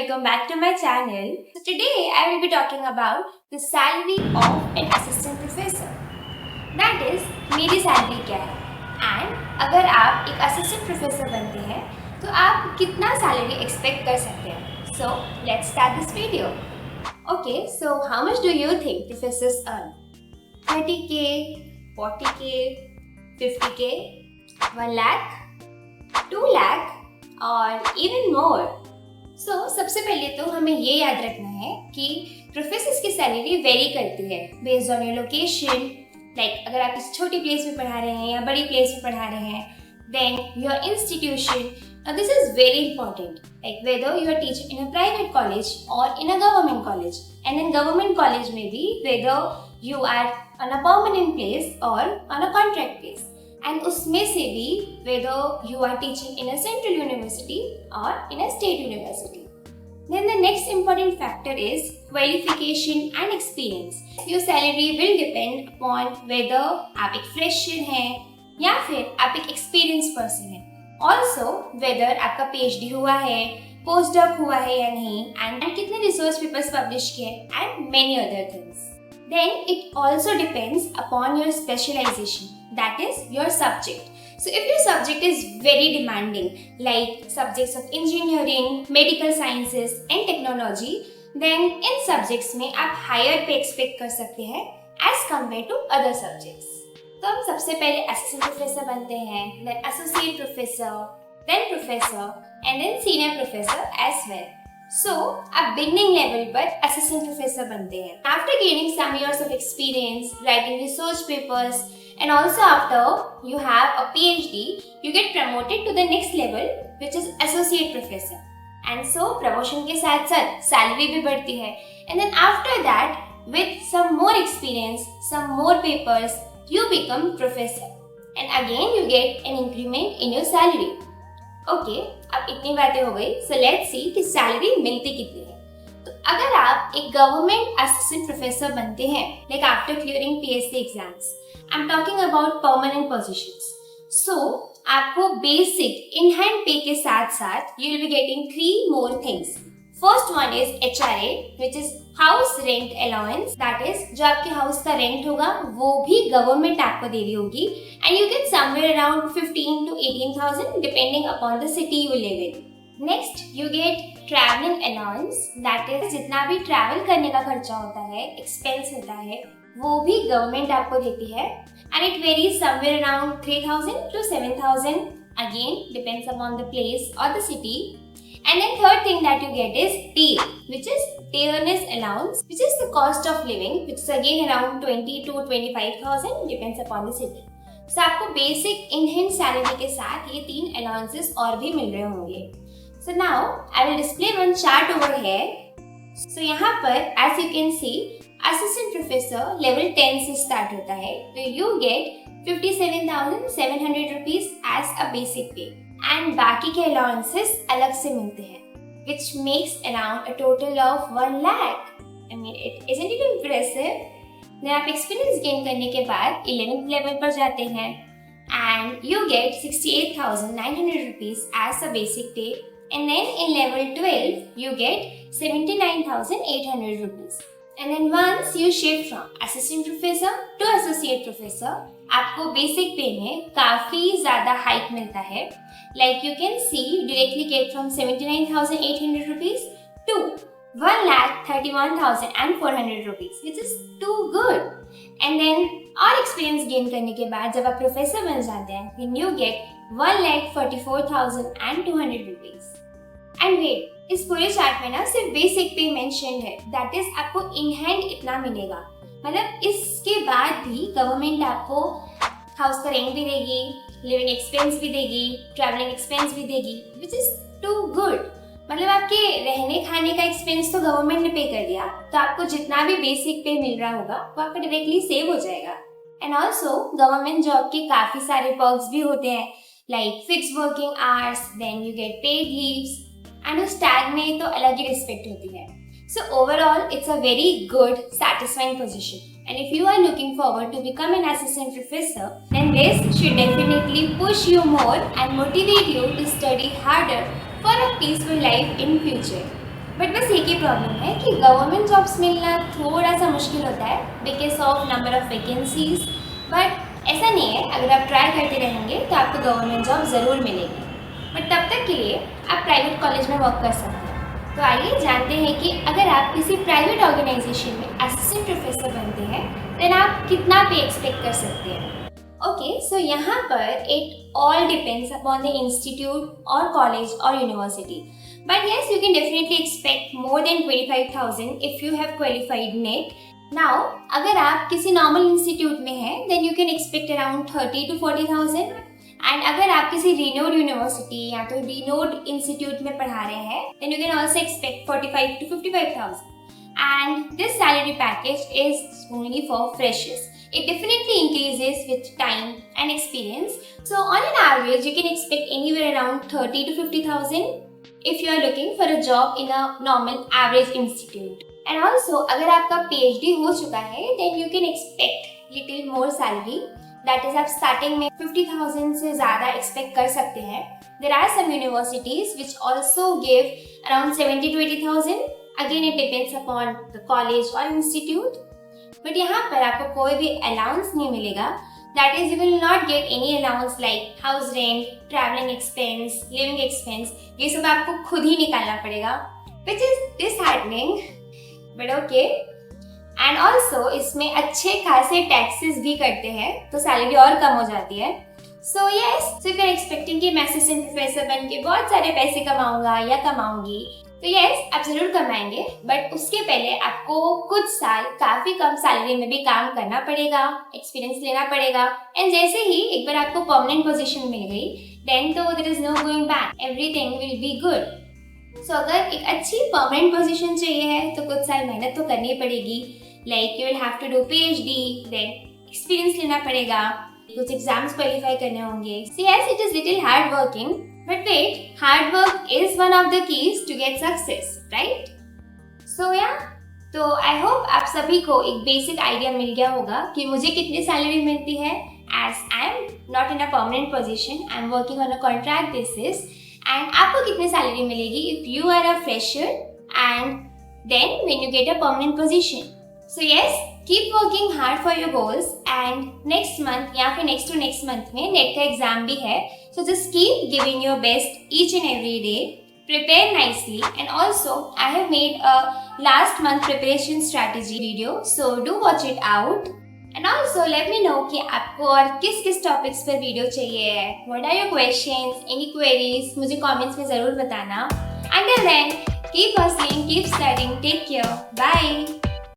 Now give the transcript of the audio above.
welcome back to my channel. So today I will be talking about the salary of an assistant professor. That is, मेरी salary क्या है and अगर आप एक assistant professor बनते हैं तो आप कितना salary expect कर सकते हैं. So let's start this video. Okay, so how much do you think professors earn? 30k, 40k, 50k, 1 lakh, 2 lakh और even more. So, सबसे पहले तो हमें ये याद रखना है कि प्रोफेसर्स की सैलरी वेरी करती है based on your location. Like अगर आप किसी छोटी प्लेस में पढ़ा रहे हैं या बड़ी प्लेस में पढ़ा रहे हैं, then your institution. Now this is very important, like whether you are teaching in a private college or in a government college. And in government college may be whether you are on a permanent place or on a contract place. And उसमें से भी whether you are teaching in a central university or in a state university. Then the next important factor is qualification and experience. Your salary will depend upon whether आप एक fresher हैं या फिर आप एक experienced person हैं. Also whether आपका PhD हुआ है, postdoc हुआ है या नहीं, and कितने research papers publish किए and many other things. Then it also depends upon your specialization, that is your subject. So if your subject is very demanding, like subjects of engineering, medical sciences and technology, then in subjects में आप higher pay expect कर सकते हैं as compared to other subjects. तो हम सबसे पहले assistant professor बनते हैं, then associate professor, then professor and then senior professor as well. So, आप beginning level पर assistant professor बनते हैं. After gaining some years of experience, writing research papers, and also after you have a PhD, you get promoted to the next level, which is associate professor. And so, promotion के साथ साथ salary भी बढ़ती है. And then after that, with some more experience, some more papers, you become professor. And again, you get an increment in your salary. Okay, अब इतनी बातें हो गई. सो लेट्स सी कि सैलरी मिलती कितनी है. तो अगर आप एक गवर्नमेंट असिस्टेंट प्रोफेसर बनते हैं, like after clearing PSC exams, I am talking about permanent positions. So आपको बेसिक इन हैंड पे के साथ साथ you will be getting 3 more things. First one is HRA, which is house rent allowance. That is जो आपके house का rent होगा वो भी गवर्नमेंट आपको दे रही होगी. And you get somewhere around 15 to 18,000 depending upon the city you live in. Next, you get traveling allowance. That is जितना भी travel करने का खर्चा होता है, expense होता है, वो भी government आपको देती है. And it varies somewhere around 3,000 to 7,000. Again, depends upon the place or the city. And then third thing that you get is DA, which is dearness allowance, which is the cost of living, which is again around 20 to 25,000 depends upon the city. So, आपको basic in hand salary के साथ ये 3 allowances और भी मिल रहे होंगे. So now I will display one chart over here. So यहाँ पर as you can see, assistant professor level 10 से start होता है. तो you get 57,700 rupees as a basic pay. And बाकी के allowances अलग से मिलते हैं, which makes around a total of 1 lakh. I mean, isn't it impressive? Then आप एक्सपीरियंस गेन करने के बाद 11th लेवल पर जाते हैं and you get 68,900 rupees as a basic pay. And then in level 12 you get 79,800 rupees. And then once you shift from assistant professor to associate professor, आपको basic पे में काफी ज्यादा हाइक मिलता है. Like you can see, directly get from 79,800 rupees to 1,31,400 rupees, which is too good. And then और experience gain करने के बाद जब आप प्रोफेसर बन जाते हैं, then you get 1,44,200 rupees. And wait, इस पूरे चार्ट में ना सिर्फ बेसिक पे मेंशन है, दैट इज आपको इन हैंड इतना मिलेगा. मतलब इसके बाद भी गवर्नमेंट आपको हाउस का रेंट भी देगी, लिविंग एक्सपेंस भी देगी, ट्रैवलिंग एक्सपेंस भी देगी, विच इज टू गुड. मतलब आपके रहने खाने का एक्सपेंस तो गवर्नमेंट ने पे कर दिया, तो आपको जितना भी बेसिक पे मिल रहा होगा वो आपका डायरेक्टली सेव हो जाएगा. एंड ऑल्सो गवर्नमेंट जॉब के काफी सारे पर्क्स भी होते हैं, like fix working hours, then you get paid leaves, and उस टैग में तो अलग ही रिस्पेक्ट होती है. So overall it's a very good satisfying position. And if you are looking forward to become an assistant professor, then this should definitely push you more and motivate you to study harder for a peaceful life in future. But बस एक ही problem है कि government jobs मिलना थोड़ा सा मुश्किल होता है because of number of vacancies. But ऐसा नहीं है, अगर आप ट्राई करते रहेंगे तो आपको गवर्नमेंट जॉब ज़रूर मिलेगी। बट तब तक के लिए आप प्राइवेट कॉलेज में वर्क कर सकते हैं। तो आइए जानते हैं कि अगर आप किसी प्राइवेट ऑर्गेनाइजेशन में असिस्टेंट प्रोफेसर बनते हैं देन आप कितना पे एक्सपेक्ट कर सकते हैं। ओके, सो यहाँ पर it all depends upon the institute और कॉलेज और university. But yes, you can definitely expect more than 25,000 if you have qualified NET. Now अगर आप किसी नॉर्मल इंस्टीट्यूट में हैं then you can expect around 30 to 40,000। And अगर आप किसी रिनोड यूनिवर्सिटी या तो रिनोड इंस्टीट्यूट में पढ़ा रहे हैं then you can also expect 45 to 55,000। And this salary package is only for freshers. It definitely increases with time and experience. So on an average, you can expect anywhere around 30 to 50,000 if you are looking for a job in a normal average institute. And also, अगर आपका PhD हो चुका है, then you can expect little more salary. That is, आप starting में 50,000 से ज़्यादा expect कर सकते हैं. There are some universities which also give around 70 to 80,000. Again, it depends upon the college or institute. But यहाँ पर आपको कोई भी अलाउंस नहीं मिलेगा। That is you will not get any allowance like house rent, travelling expense, living expense, ये सब आपको खुद ही निकालना पड़ेगा, which is disheartening but okay. And also इसमें अच्छे खासे टैक्सेस भी करते हैं तो सैलरी और कम हो जाती है। So yes, so if you are expecting कि मैं असिस्टेंट प्रोफेसर बन के बहुत सारे पैसे कमाऊंगा या कमाऊंगी, तो यस आप जरूर कमाएंगे। बट उसके पहले आपको कुछ साल काफी कम सैलरी में भी काम करना पड़ेगा, एक्सपीरियंस लेना पड़ेगा। एंड जैसे ही एक बार आपको परमानेंट पोजीशन मिल गई देन तो there is no going back, everything will be good. So अगर एक अच्छी परमानेंट पोजीशन चाहिए है तो कुछ साल मेहनत तो करनी पड़ेगी। Like you will have to do PhD, then experience लेना पड़ेगा, कुछ एग्जाम्स क्वालिफाई करने होंगे। So yes, it is little hard working, but wait, hard work is one of the keys to get success, right? So yeah, तो I hope आप सभी को एक बेसिक आइडिया मिल गया होगा कि मुझे कितनी सैलरी मिलती है as I am not in a permanent position, I am working on a contract basis, and आपको कितनी सैलरी मिलेगी if you are a fresher and then when you get a permanent position. So yes, keep working hard for your goals and next month या फिर next to next month में net का exam भी है, so just keep giving your best each and every day. Prepare nicely, and also I have made a last month preparation strategy video, so do watch it out. And also let me know कि आपको और किस किस topics पर video चाहिए है। What are your questions, any queries? मुझे comments में ज़रूर बताना। Until then, keep hustling, keep studying, take care, bye.